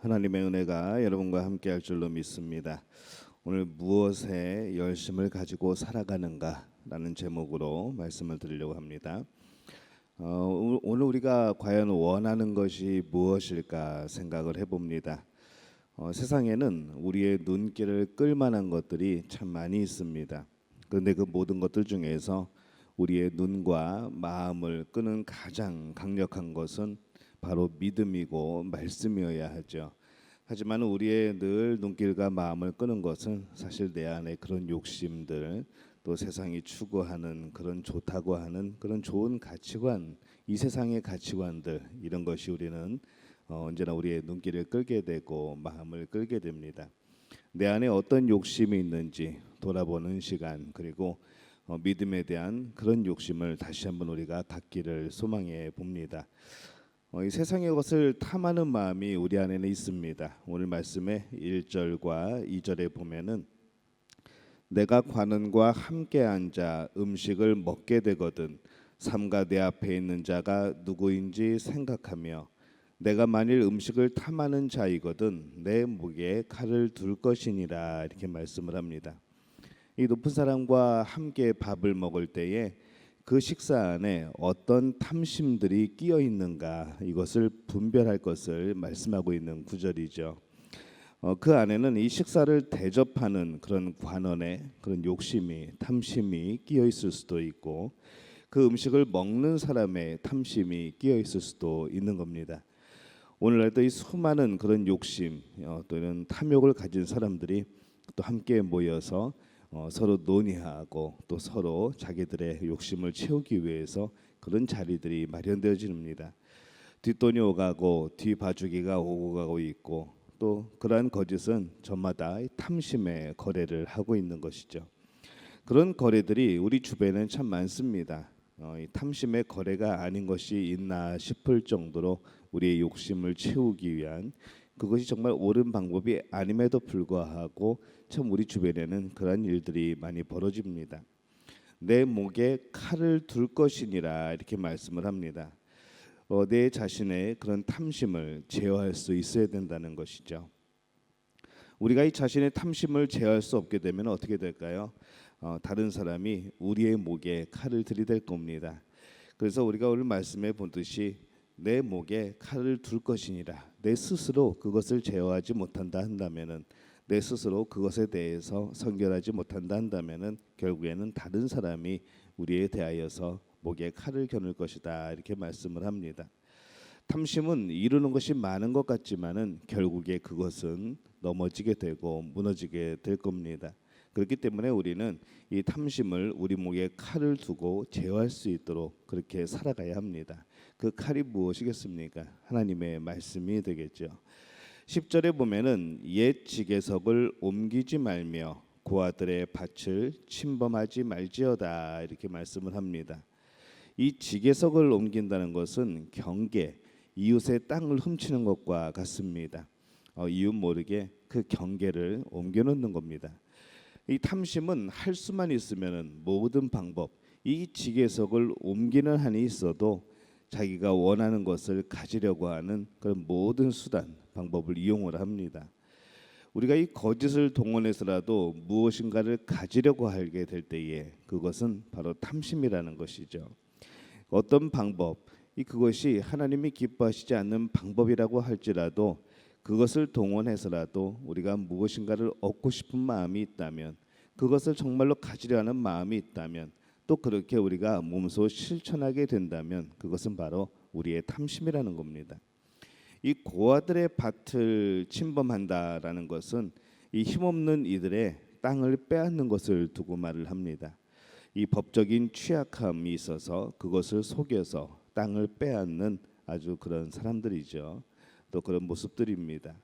하나님의 은혜가 여러분과 함께 할 줄로 믿습니다. 오늘 무엇에 열심을 가지고 살아가는가라는 제목으로 말씀을 드리려고 합니다. 오늘 우리가 과연 원하는 것이 무엇일까 생각을 해봅니다. 세상에는 우리의 눈길을 끌만한 것들이 참 많이 있습니다. 그런데 그 모든 것들 중에서 우리의 눈과 마음을 끄는 가장 강력한 것은 바로 믿음이고 말씀이어야 하죠. 하지만 우리의 늘 눈길과 마음을 끄는 것은 사실 내 안에 그런 욕심들, 또 세상이 추구하는 그런 좋다고 하는 그런 좋은 가치관, 이 세상의 가치관들, 이런 것이 우리는 언제나 우리의 눈길을 끌게 되고 마음을 끌게 됩니다. 내 안에 어떤 욕심이 있는지 돌아보는 시간, 그리고 믿음에 대한 그런 욕심을 다시 한번 우리가 갖기를 소망해 봅니다. 이 세상의 것을 탐하는 마음이 우리 안에는 있습니다. 오늘 말씀의 1절과 2절에 보면은 내가 관원과 함께 앉아 음식을 먹게 되거든 삼가 내 앞에 있는 자가 누구인지 생각하며 내가 만일 음식을 탐하는 자이거든 내 목에 칼을 둘 것이니라, 이렇게 말씀을 합니다. 이 높은 사람과 함께 밥을 먹을 때에 그 식사 안에 어떤 탐심들이 끼어 있는가, 이것을 분별할 것을 말씀하고 있는 구절이죠. 그 안에는 이 식사를 대접하는 그런 관원의 그런 욕심이, 탐심이 끼어 있을 수도 있고, 그 음식을 먹는 사람의 탐심이 끼어 있을 수도 있는 겁니다. 오늘날도 이 수많은 그런 욕심, 또는 탐욕을 가진 사람들이 또 함께 모여서 서로 논의하고 또 서로 자기들의 욕심을 채우기 위해서 그런 자리들이 마련되어집니다. 뒷돈이 오가고 뒤봐주기가 오고 가고 있고, 또 그러한 거짓은 저마다 탐심의 거래를 하고 있는 것이죠. 그런 거래들이 우리 주변에는 참 많습니다. 이 탐심의 거래가 아닌 것이 있나 싶을 정도로 우리의 욕심을 채우기 위한, 그것이 정말 옳은 방법이 아님에도 불구하고 참 우리 주변에는 그런 일들이 많이 벌어집니다. 내 목에 칼을 둘 것이니라, 이렇게 말씀을 합니다. 내 자신의 그런 탐심을 제어할 수 있어야 된다는 것이죠. 우리가 이 자신의 탐심을 제어할 수 없게 되면 어떻게 될까요? 다른 사람이 우리의 목에 칼을 들이댈 겁니다. 그래서 우리가 오늘 말씀에 보듯이 내 목에 칼을 둘 것이니라, 내 스스로 그것을 제어하지 못한다 한다면은, 내 스스로 그것에 대해서 선결하지 못한다 한다면은 결국에는 다른 사람이 우리에 대하여서 목에 칼을 겨눌 것이다, 이렇게 말씀을 합니다. 탐심은 이루는 것이 많은 것 같지만은 결국에 그것은 넘어지게 되고 무너지게 될 겁니다. 그렇기 때문에 우리는 이 탐심을 우리 목에 칼을 두고 제어할 수 있도록 그렇게 살아가야 합니다. 그 칼이 무엇이겠습니까? 하나님의 말씀이 되겠죠. 10절에 보면은 옛 지계석을 옮기지 말며 고아들의 밭을 침범하지 말지어다, 이렇게 말씀을 합니다. 이 지계석을 옮긴다는 것은 경계, 이웃의 땅을 훔치는 것과 같습니다. 이웃 모르게 그 경계를 옮겨놓는 겁니다. 이 탐심은 할 수만 있으면은 모든 방법, 이 지계석을 옮기는 한이 있어도 자기가 원하는 것을 가지려고 하는 그런 모든 수단, 방법을 이용을 합니다. 우리가 이 거짓을 동원해서라도 무엇인가를 가지려고 하게 될 때에 그것은 바로 탐심이라는 것이죠. 어떤 방법, 그것이 하나님이 기뻐하시지 않는 방법이라고 할지라도 그것을 동원해서라도 우리가 무엇인가를 얻고 싶은 마음이 있다면, 그것을 정말로 가지려 하는 마음이 있다면, 또 그렇게 우리가 몸소 실천하게 된다면 그것은 바로 우리의 탐심이라는 겁니다. 이 고아들의 밭을 침범한다라는 것은 이 힘없는 이들의 땅을 빼앗는 것을 두고 말을 합니다. 이 법적인 취약함이 있어서 그것을 속여서 땅을 빼앗는 아주 그런 사람들이죠. 또 그런 모습들입니다.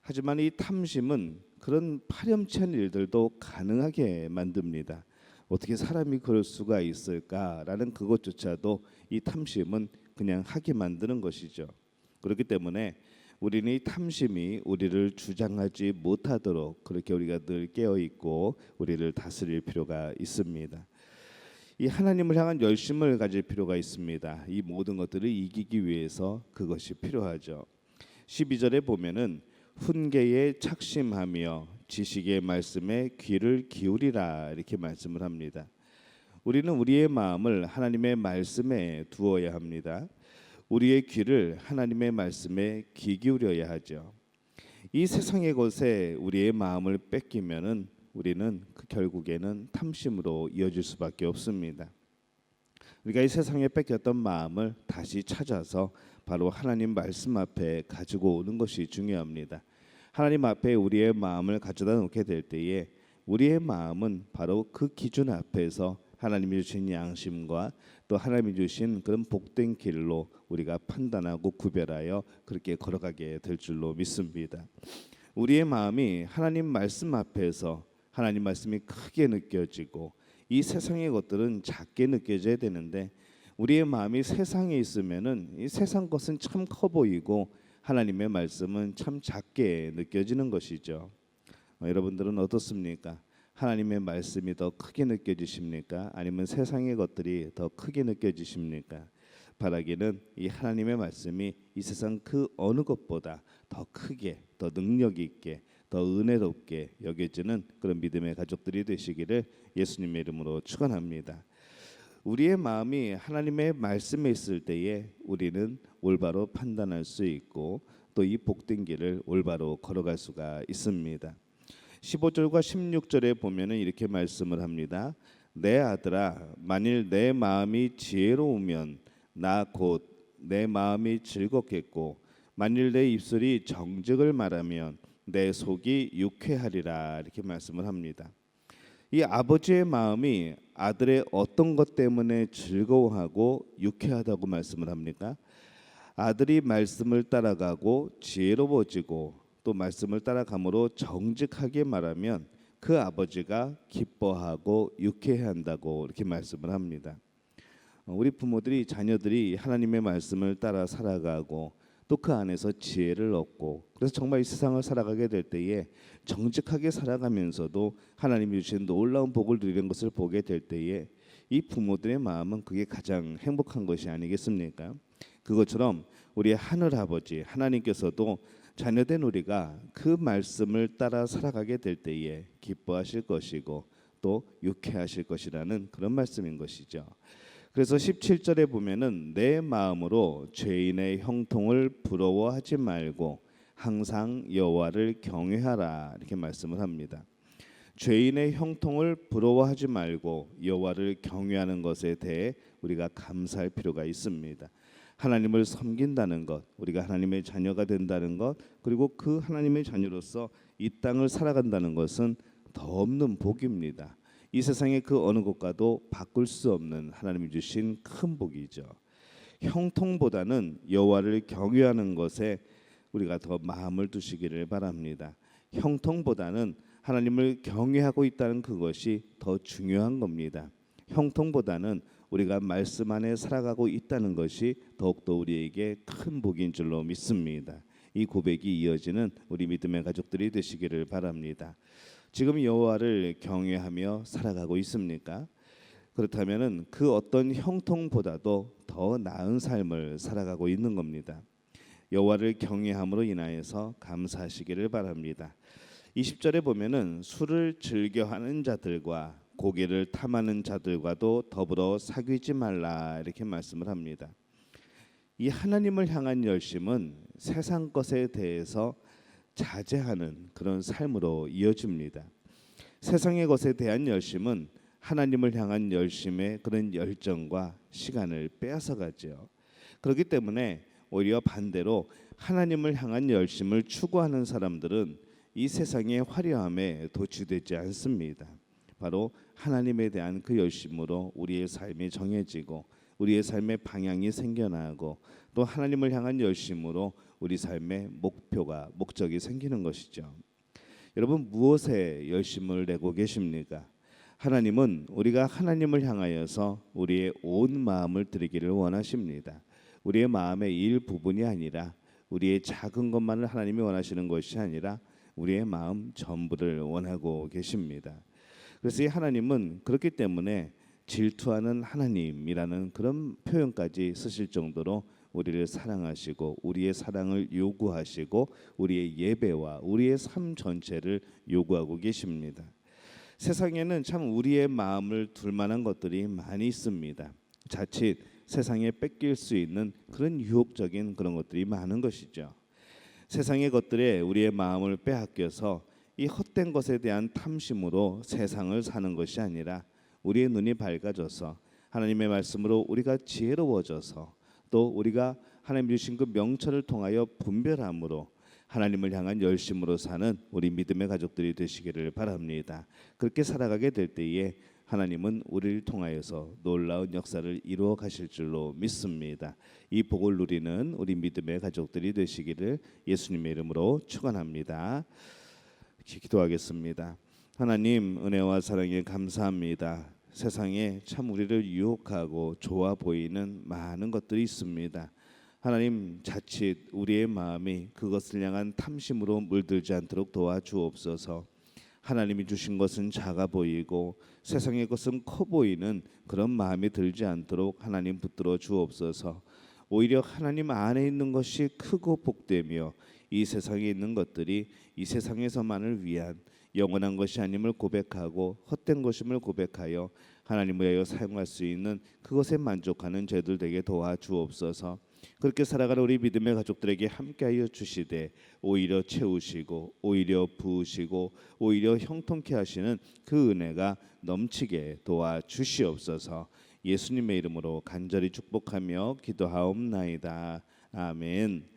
하지만 이 탐심은 그런 파렴치한 일들도 가능하게 만듭니다. 어떻게 사람이 그럴 수가 있을까라는 그것조차도 이 탐심은 그냥 하게 만드는 것이죠. 그렇기 때문에 우리는 이 탐심이 우리를 주장하지 못하도록 그렇게 우리가 늘 깨어 있고 우리를 다스릴 필요가 있습니다. 이 하나님을 향한 열심을 가질 필요가 있습니다. 이 모든 것들을 이기기 위해서 그것이 필요하죠. 12절에 보면은 훈계에 착심하며 지식의 말씀에 귀를 기울이라 이렇게 말씀을 합니다. 우리는 우리의 마음을 하나님의 말씀에 두어야 합니다. 우리의 귀를 하나님의 말씀에 귀 기울여야 하죠. 이 세상의 것에 우리의 마음을 뺏기면은 우리는 결국에는 탐심으로 이어질 수밖에 없습니다. 우리가 이 세상에 뺏겼던 마음을 다시 찾아서 바로 하나님 말씀 앞에 가지고 오는 것이 중요합니다. 하나님 앞에 우리의 마음을 가져다 놓게 될 때에 우리의 마음은 바로 그 기준 앞에서 하나님이 주신 양심과 또 하나님이 주신 그런 복된 길로 우리가 판단하고 구별하여 그렇게 걸어가게 될 줄로 믿습니다. 우리의 마음이 하나님 말씀 앞에서 하나님 말씀이 크게 느껴지고 이 세상의 것들은 작게 느껴져야 되는데 우리의 마음이 세상에 있으면은 이 세상 것은 참 커 보이고 하나님의 말씀은 참 작게 느껴지는 것이죠. 여러분들은 어떻습니까? 하나님의 말씀이 더 크게 느껴지십니까? 아니면 세상의 것들이 더 크게 느껴지십니까? 바라기는 이 하나님의 말씀이 이 세상 그 어느 것보다 더 크게, 더 능력 있게, 더 은혜롭게 여겨지는 그런 믿음의 가족들이 되시기를 예수님의 이름으로 축원합니다. 우리의 마음이 하나님의 말씀에 있을 때에 우리는 올바로 판단할 수 있고 또 이 복된 길을 올바로 걸어갈 수가 있습니다. 15절과 16절에 보면은 이렇게 말씀을 합니다. 내 아들아, 만일 내 마음이 지혜로우면 나 곧 내 마음이 즐겁겠고 만일 내 입술이 정직을 말하면 내 속이 유쾌하리라 이렇게 말씀을 합니다. 이 아버지의 마음이 아들의 어떤 것 때문에 즐거워하고 유쾌하다고 말씀을 합니까? 아들이 말씀을 따라가고 지혜로워지고 또 말씀을 따라감으로 정직하게 말하면 그 아버지가 기뻐하고 유쾌해한다고 이렇게 말씀을 합니다. 우리 부모들이 자녀들이 하나님의 말씀을 따라 살아가고 또 그 안에서 지혜를 얻고 그래서 정말 이 세상을 살아가게 될 때에 정직하게 살아가면서도 하나님이 주신 놀라운 복을 누리는 것을 보게 될 때에 이 부모들의 마음은 그게 가장 행복한 것이 아니겠습니까? 그것처럼 우리의 하늘 아버지 하나님께서도 자녀된 우리가 그 말씀을 따라 살아가게 될 때에 기뻐하실 것이고 또 유쾌하실 것이라는 그런 말씀인 것이죠. 그래서 17절에 보면은 내 마음으로 죄인의 형통을 부러워하지 말고 항상 여호와를 경외하라 이렇게 말씀을 합니다. 죄인의 형통을 부러워하지 말고 여호와를 경외하는 것에 대해 우리가 감사할 필요가 있습니다. 하나님을 섬긴다는 것, 우리가 하나님의 자녀가 된다는 것, 그리고 그 하나님의 자녀로서 이 땅을 살아간다는 것은 더 없는 복입니다. 이 세상의 그 어느 것과도 바꿀 수 없는 하나님이 주신 큰 복이죠. 형통보다는 여호와를 경외하는 것에 우리가 더 마음을 두시기를 바랍니다. 형통보다는 하나님을 경외하고 있다는 그것이 더 중요한 겁니다. 형통보다는 우리가 말씀 안에 살아가고 있다는 것이 더욱더 우리에게 큰 복인 줄로 믿습니다. 이 고백이 이어지는 우리 믿음의 가족들이 되시기를 바랍니다. 지금 여호와를 경외하며 살아가고 있습니까? 그렇다면은 그 어떤 형통보다도 더 나은 삶을 살아가고 있는 겁니다. 여호와를 경외함으로 인하여서 감사하시기를 바랍니다. 20절에 보면은 술을 즐겨하는 자들과 고기를 탐하는 자들과도 더불어 사귀지 말라 이렇게 말씀을 합니다. 이 하나님을 향한 열심은 세상 것에 대해서 자제하는 그런 삶으로 이어집니다. 세상의 것에 대한 열심은 하나님을 향한 열심의 그런 열정과 시간을 빼앗아 가죠. 그렇기 때문에 오히려 반대로 하나님을 향한 열심을 추구하는 사람들은 이 세상의 화려함에 도취되지 않습니다. 바로 하나님에 대한 그 열심으로 우리의 삶이 정해지고 우리의 삶의 방향이 생겨나고 또 하나님을 향한 열심으로 우리 삶의 목적이 생기는 것이죠. 여러분 무엇에 열심을 내고 계십니까? 하나님은 우리가 하나님을 향하여서 우리의 온 마음을 드리기를 원하십니다. 우리의 마음의 일부분이 아니라 우리의 작은 것만을 하나님이 원하시는 것이 아니라 우리의 마음 전부를 원하고 계십니다. 그래서 이 하나님은 그렇기 때문에 질투하는 하나님이라는 그런 표현까지 쓰실 정도로 우리를 사랑하시고 우리의 사랑을 요구하시고 우리의 예배와 우리의 삶 전체를 요구하고 계십니다. 세상에는 참 우리의 마음을 둘 만한 것들이 많이 있습니다. 자칫 세상에 뺏길 수 있는 그런 유혹적인 그런 것들이 많은 것이죠. 세상의 것들에 우리의 마음을 빼앗겨서 이 헛된 것에 대한 탐심으로 세상을 사는 것이 아니라 우리의 눈이 밝아져서 하나님의 말씀으로 우리가 지혜로워져서 또 우리가 하나님 주신 그 명철을 통하여 분별함으로 하나님을 향한 열심으로 사는 우리 믿음의 가족들이 되시기를 바랍니다. 그렇게 살아가게 될 때에 하나님은 우리를 통하여서 놀라운 역사를 이루어 가실 줄로 믿습니다. 이 복을 누리는 우리 믿음의 가족들이 되시기를 예수님의 이름으로 축원합니다. 기도하겠습니다. 하나님, 은혜와 사랑에 감사합니다. 세상에 참 우리를 유혹하고 좋아 보이는 많은 것들이 있습니다. 하나님, 자칫 우리의 마음이 그것을 향한 탐심으로 물들지 않도록 도와주옵소서. 하나님이 주신 것은 작아 보이고 세상의 것은 커 보이는 그런 마음이 들지 않도록 하나님 붙들어 주옵소서. 오히려 하나님 안에 있는 것이 크고 복되며 이 세상에 있는 것들이 이 세상에서만을 위한 영원한 것이 아님을 고백하고 헛된 것임을 고백하여 하나님을 위하여 사용할 수 있는 그것에 만족하는 저희들 되게 도와주옵소서. 그렇게 살아가는 우리 믿음의 가족들에게 함께하여 주시되 오히려 채우시고 오히려 부으시고 오히려 형통케 하시는 그 은혜가 넘치게 도와주시옵소서. 예수님의 이름으로 간절히 축복하며 기도하옵나이다. 아멘.